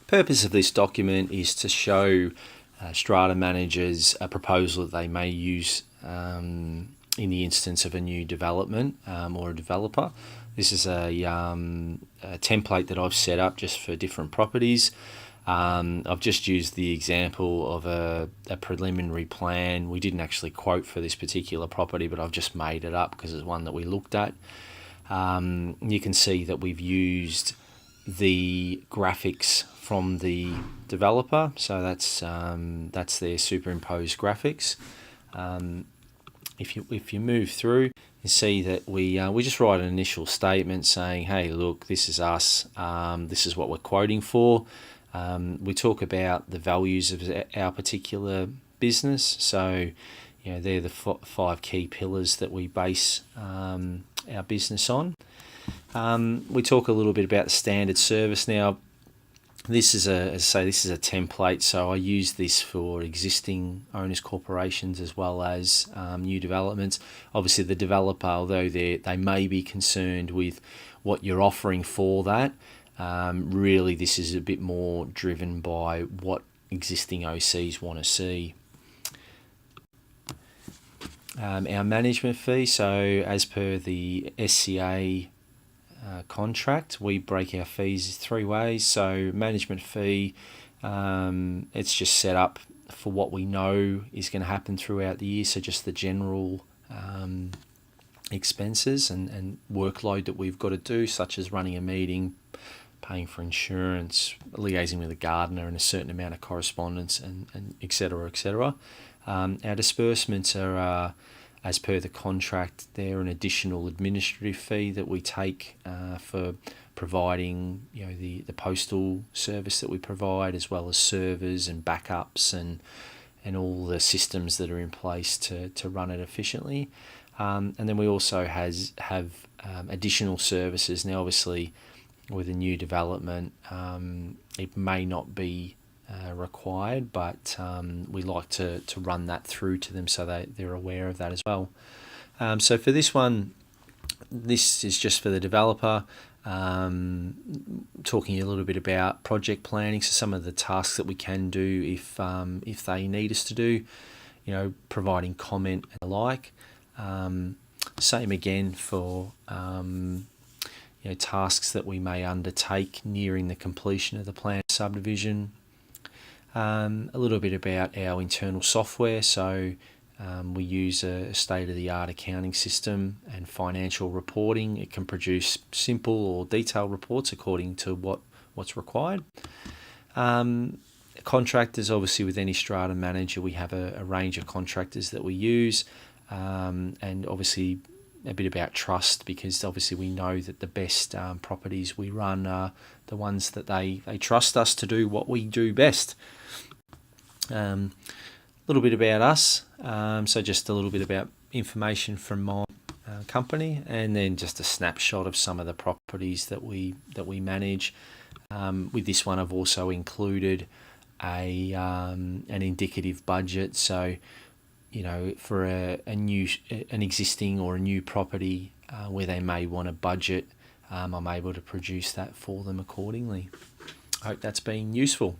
Purpose of this document is to show strata managers a proposal that they may use in the instance of a new development or a developer. This is a template that I've set up just for different properties. I've just used the example of a preliminary plan. We didn't actually quote for this particular property, but I've just made it up because it's one that we looked at. You can see that we've used the graphics from the developer, so that's their superimposed graphics. If you move through, you see that we just write an initial statement saying, hey, look, this is us, this is what we're quoting for. We talk about the values of our particular business, so they're the 5 key pillars that we base our business on. We talk a little bit about the standard service. Now, this is a template, so I use this for existing owners corporations as well as new developments. Obviously, the developer, although they may be concerned with what you're offering for that, really this is a bit more driven by what existing OCs want to see. Our management fee, so as per the SCA contract, we break our fees 3 ways. So management fee, it's just set up for what we know is going to happen throughout the year, so just the general expenses and workload that we've got to do, such as running a meeting, paying for insurance, liaising with a gardener, and a certain amount of correspondence, and et cetera, et cetera. Our disbursements are, as per the contract, they're an additional administrative fee that we take for providing the postal service that we provide, as well as servers and backups and all the systems that are in place to run it efficiently. And then we also have additional services. Now, obviously, with a new development, it may not be required, but we like to run that through to them so they're aware of that as well. So for this one, this is just for the developer, talking a little bit about project planning, so some of the tasks that we can do if they need us to do, providing comment and the like. Same again for tasks that we may undertake nearing the completion of the planned subdivision. A little bit about our internal software, so we use a state-of-the-art accounting system and financial reporting. It can produce simple or detailed reports according to what's required. Contractors, obviously with any strata manager, we have a range of contractors that we use, and obviously a bit about trust, because obviously we know that the best properties we run are the ones that they trust us to do what we do best. A little bit about us, so just a little bit about information from my company, and then just a snapshot of some of the properties that we manage. With this one, I've also included an indicative budget, so for an existing or a new property where they may want a budget, I'm able to produce that for them accordingly. I hope that's been useful.